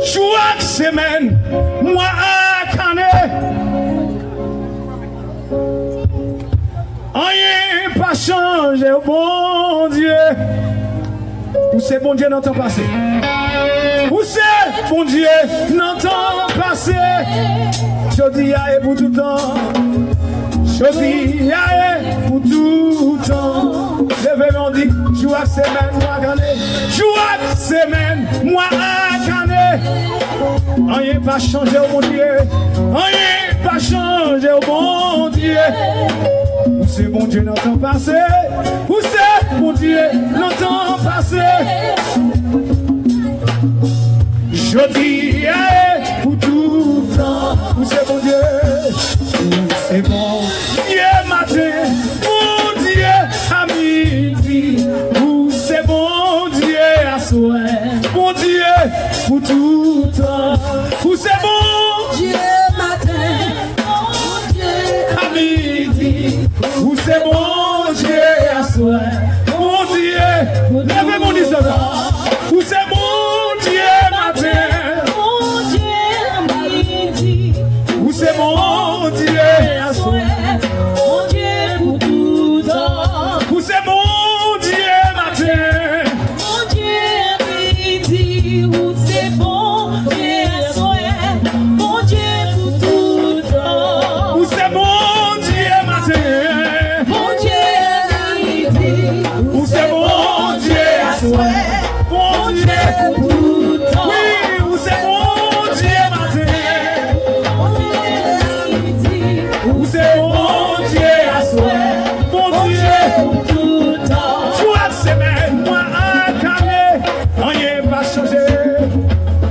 chaque semaine, moi à Canet. Rien pas changé, bon Dieu. Où c'est bon Dieu dans le temps passé? Où c'est bon Dieu dans le temps passé? Je dis à pour tout le temps. Je dis à pour tout le temps. Levez-moi dit, joie semaine, moi à Canet. Joie semaine, moi à Canet. Rien pas changé au bon Dieu. Rien pas changé au bon Dieu. Où c'est bon Dieu dans le temps passé? Où c'est bon Dieu dans le temps passé? Je dis pour tout le temps. Où c'est bon Dieu? Où c'est bon Dieu matin? Bon Dieu à midi? Où c'est bon Dieu à soir? Bon Dieu pour tout le temps. Où c'est bon Dieu matin? Bon Dieu à midi? Où c'est bon Dieu à soir? Bon Dieu, levez mon Dieu. Où c'est bon Dieu matin? Bon Dieu midi? Où c'est bon Dieu à soir? Bon Dieu pour tout temps. Où c'est bon Dieu matin? Bon Dieu midi? Où c'est bon Dieu soir? Bon Dieu pour tout temps. Où c'est bon Dieu matin? Bon Dieu midi? Où c'est bon Dieu à soir? Bon Dieu pour tout temps. oui, où c'est bon Dieu matin? Bon Dieu midi? Où c'est bon Dieu à soir? Bon Dieu Pour tout temps. joie de semaine, moi à Canet. Rien pas changé.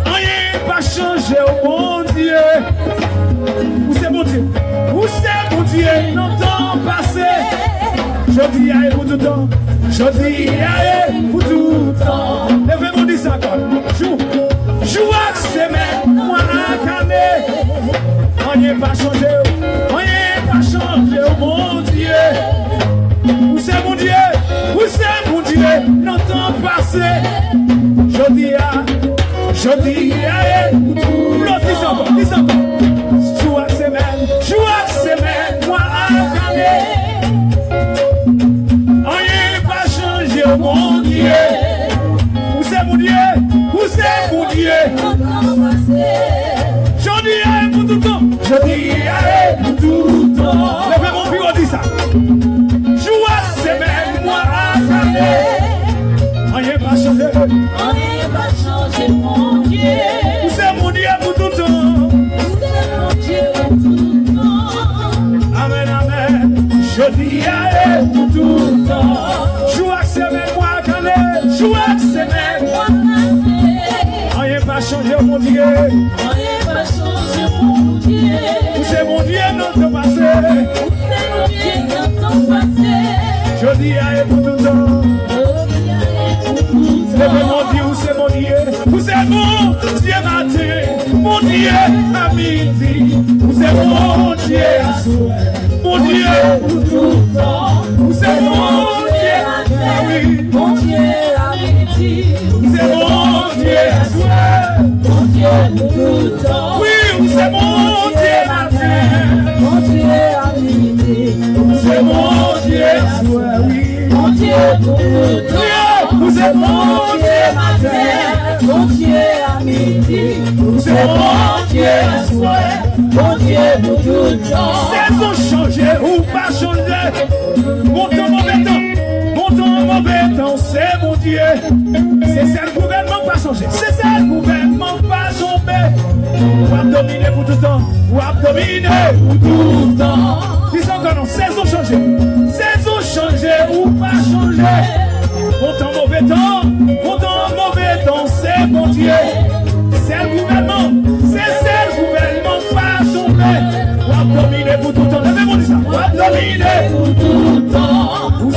Rien pas changé au bon Dieu. Où c'est bon Dieu? Où c'est bon Dieu dans le temps passé? Je dis aïe pour tout le temps. Je dis aïe pour tout le temps. Levez-moi dit ça encore. Joie de semaine, moi à Canet. Rien pas changé. Rien pas changé au bon Dieu. Où c'est mon Dieu? Où c'est mon Dieu dans le temps passé? Je dis à l'autre dis ça encore. Joie semaine, moi à Canet. Rien pas changé au bon Dieu. Où c'est mon Dieu? Où c'est mon Dieu? Je dis à pour tout le temps. Je dis à pour tout le temps. Levez mon bureau, dis ça. Joie semaine, moi à Canet. Rien pas changé. On n'est pas changé, mon Dieu. Où c'est mon Dieu pour tout le temps? C'est mon Dieu pour tout le temps. Amen, amen. Je dis à pour tout le temps. Joie semaine, moi à Canet. Joie semaine. Rien pas changé, mon Dieu. On n'est pas changé, mon Dieu. Où c'est mon Dieu dans le temps passé? C'est mon Dieu dans le temps passé. Je dis à pour tout le temps. C'est mon Dieu, où c'est mon Dieu? Où c'est mon Dieu matin? Mon Dieu à midi? Où c'est mon Dieu à soir? Mon Dieu pour tout le temps. Où c'est mon Dieu matin? Oui, Mon Dieu à midi. où c'est mon Dieu à soir? Mon Dieu pour tout le temps. Oui, où c'est mon Dieu matin? Mon Dieu à midi. Où c'est mon Dieu à soir? Oui, Mon Dieu pour tout le temps. où c'est mon Dieu matin? Mon Dieu à midi. Où c'est mon Dieu à soir? Mon Dieu pour tout le temps. Saison changé ou pas changé? Bon temps, mauvais temps. Bon temps, mauvais temps, c'est mon Dieu. C'est ça le gouvernement pas changé. C'est ça le gouvernement pas tombé. Ou à dominer pour tout le temps. Ou à dominer pour tout le temps. Dis encore non, saison changé. Saison changé ou pas changé? Bon temps, mauvais temps. Bon temps, mauvais temps, c'est mon Dieu. C'est le gouvernement. C'est le gouvernement pas tombé. Ou à dominer pour tout le temps. Levez-moi dit ça. Ou à dominer Pour tout le temps. où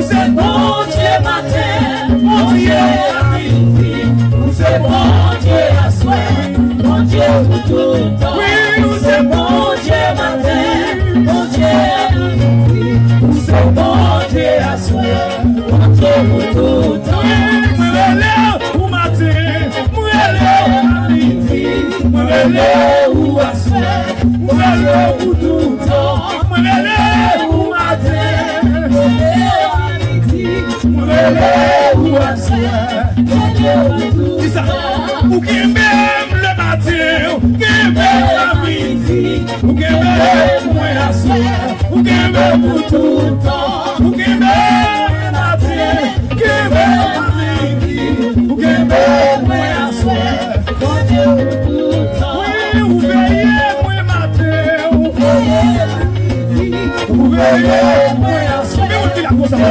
c'est Mon Dieu matin. mon Dieu à midi? Où c'est Mon Dieu à soir. Mon Dieu pour tout le temps. oui, où c'est Mon Dieu matin. Mon Dieu à midi. C'est mon Dieu à soir. Mon Dieu pour tout le temps. oui, ou matin, ou relais ou à soir, ou relais ou tout le temps, ou relais ou matin, ou relais ou à soir. Dis ça, ou qui m'aime le matin, ou qui m'aime la midi, ou qui m'aime à soir, ou qui m'aime pour tout le temps, ou qui m'aime le matin, qui m'aime la midi, ou qui m'aime à soir. Oui, ou veillez moi matin, ou veillez la midi, ou veillez moi à soir. Mais on dit la cause à moi.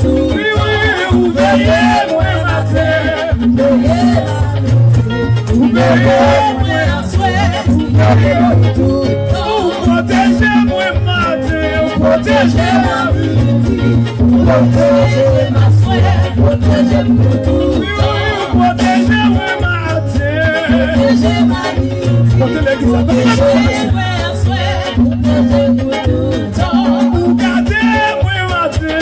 Oui, oui, ou veillez moi matin, ou veillez moi à soir. Protégez-moi matin, protégez ma vie, protégez ma soeur, protégez-moi tout le temps, protégez-moi matin, protégez ma vie, protégez-moi à soeur, protégez-moi tout le temps, gardez-moi matin,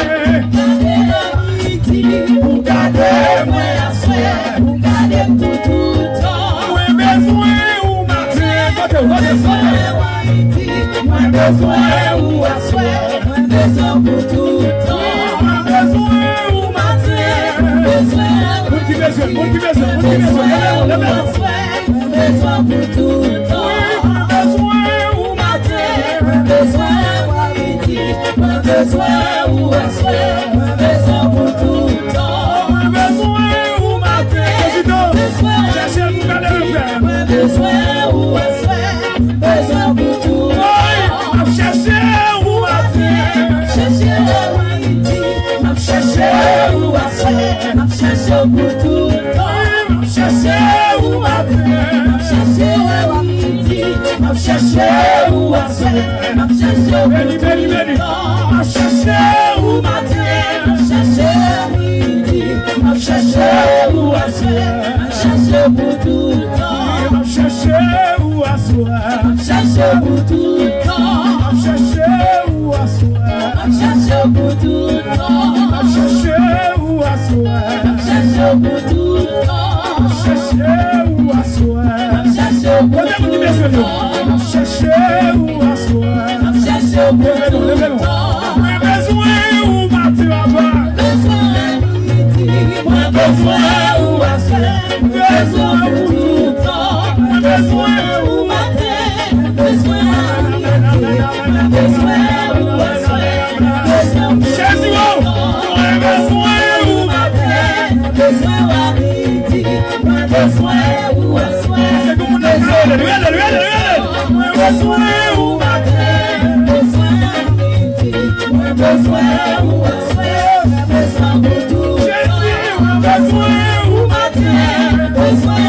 gardez la midi, gardez-moi à soeur, gardez-moi tout le temps, moi besoin ou matin, moi besoin ou à soir, moi besoin pour tout le temps, moi besoin ou matin, besoin pour qui besoin, pour qui besoin, pour qui besoin, besoin pour tout le temps, moi besoin ou matin, besoin ou à midi, moi besoin ou à soir, besoin pour tout le temps, moi besoin ou matin, besoin chercher pour garder le faire, moi besoin ou à soir, besoin pour tout le temps. Chercher où à faire, chercher où à midi, chercher où à soir, chercher pour tout le temps, chercher où à faire, chercher où à midi, chercher où à soir, chercher pour tout le temps, chercher où matin, chercher à midi, chercher où à soir, chercher pour tout le temps, chercher où à soir, chercher pour tout le temps. Chercher où à soir, chercher pour tout le temps, chercher où à soir, chercher pour tout le temps, chercher où à soir, chercher pour tout le temps, chercher où à soir, chercher pour tout le temps, besoin où matin, besoin où à soir, besoin pour tout le temps, besoin où matin, besoin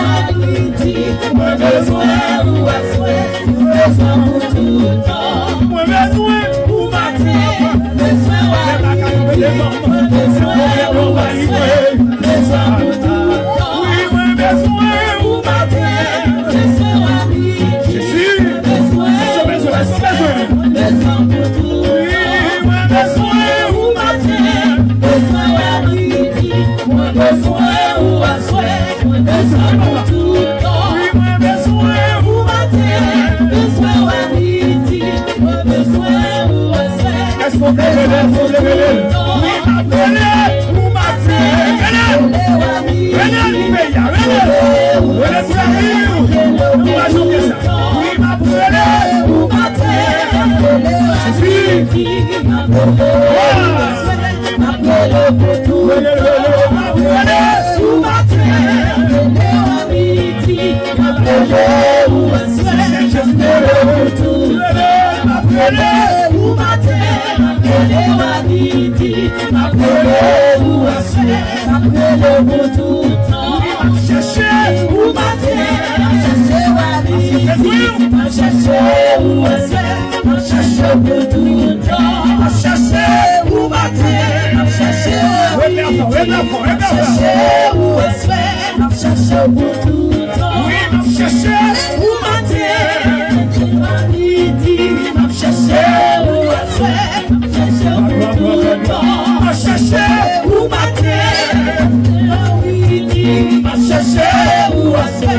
chercher où à se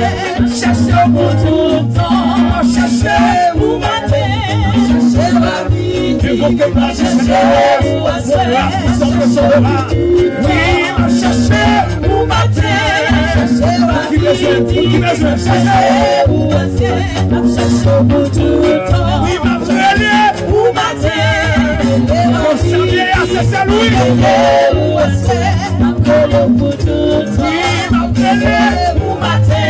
chercher pour tout le temps, chercher pour matin, chercher la vie, évoquer ma chercher pour asseoir, sans que son bras, oui, m'a cherché pour matin, chercher la vie, chercher pour asseoir, m'a cherché pour tout le temps, oui, m'a frêlé pour matin, pour servir à ses salons, pour asseoir, m'a frêlé pour tout le temps, oui, m'a frêlé pour matin.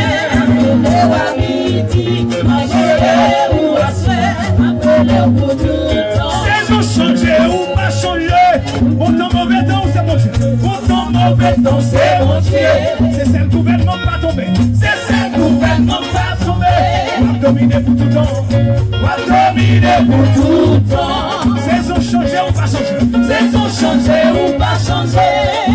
Saison changé ou pas changé, autant mauvais temps c'est mon Dieu, autant mauvais temps c'est mon Dieu. C'est celle gouvernement pas tombé, c'est celle gouvernement pas tombé. On va dominer pour tout le temps, on va dominer pour tout le temps. Saison changé ou pas changé, saison changé ou pas changé.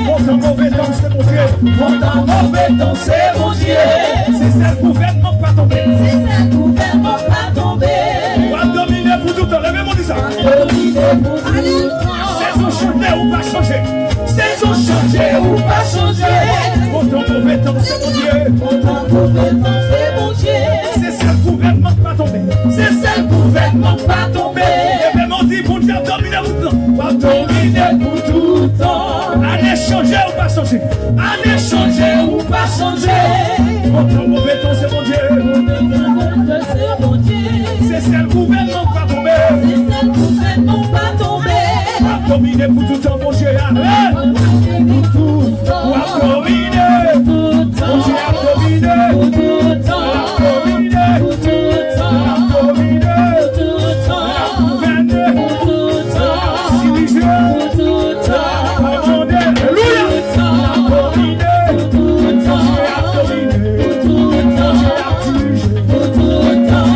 Autant mauvais temps c'est mon Dieu, autant mauvais temps c'est mon Dieu. C'est celle gouvernement pas tombé, c'est celle gouvernement pas tombé. On va dominer pour tout le temps, levez-moi dit ça. Saison changée ou pas changée, saison changée ou pas changée. Autant mauvais temps c'est mon Dieu, autant mauvais temps c'est mon Dieu. C'est celle gouvernement pas tombé, c'est celle gouvernement pas tombé. Levez-moi dit pour Dieu dominer pour tout le temps, va dominer pour tout le temps. Année changée ou pas changée, année changée ou pas changée. Autant mauvais temps c'est mon Dieu, c'est mon Dieu. C'est celle gouvernement pas tombé, c'est celle gouvernement pas tombé. Va dominer pour tout le temps mon Dieu, pour tout le temps. Va dominer pour tout le temps, mon Dieu a dominé pour tout le temps, va dominer pour tout le temps, va dominer pour tout le temps, gouverner pour tout le temps, diriger pour tout le temps, commander, alléluia, va dominer pour tout le temps, mon Dieu a dominé pour tout le temps, mon Dieu a dirigé pour tout le temps,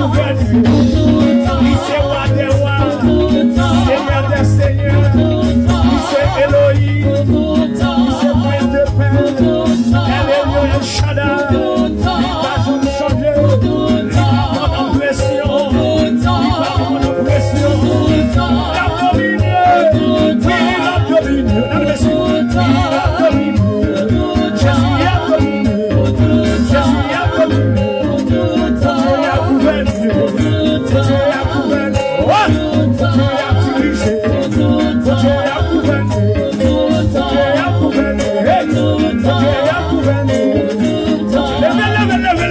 gouverner pour tout le temps, il sait roi des rois, pour tout le temps, Seigneur des seigneurs, pour tout le temps, il sait Elohim, pour tout le temps, il sait Prince de paix, pour tout le temps, Elohim El Shaddai, pour tout le temps, il va jamais changer, pour tout le temps, il va en pression, pour tout le temps, il va en pression, pour tout le temps, il a dominé, oui, il a dominé, il a dominé, Jésus a dominé, Jésus a dominé, Dieu a gouverné, Dieu a gouverné, Dieu a dirigé, Dieu a gouverné, Dieu a gouverné, Dieu a gouverné,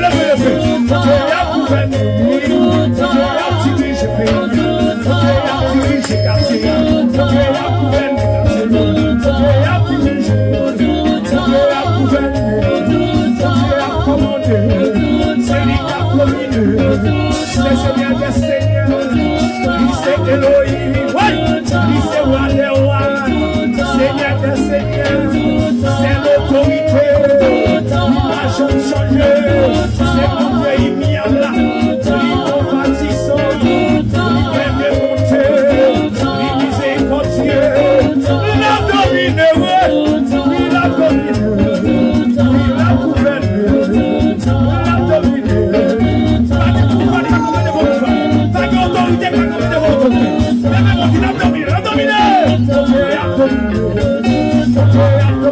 levez, Dieu a gouverné, Dieu a dirigé, Dieu a dirigé quartier, Dieu a gouverné quartier, Dieu a dirigé, Dieu a gouverné, Dieu a commandé, c'est lui qui a dominé, c'est Seigneur des seigneurs, il c'est Elohim, il c'est roi des rois, Seigneur des seigneurs, c'est l'autorité, il va jamais changer, c'est mon Dieu, il m'y a là, il compatissant, il aime monter, il miséricordieux, il a dominé, il a dominé, il a gouverné, il a dominé, pas de pouvoir, il a gouverné votre femme, pas d'autorité, pas gouverné votre femme, il a dominé, Dieu a dominé, Dieu a dominé.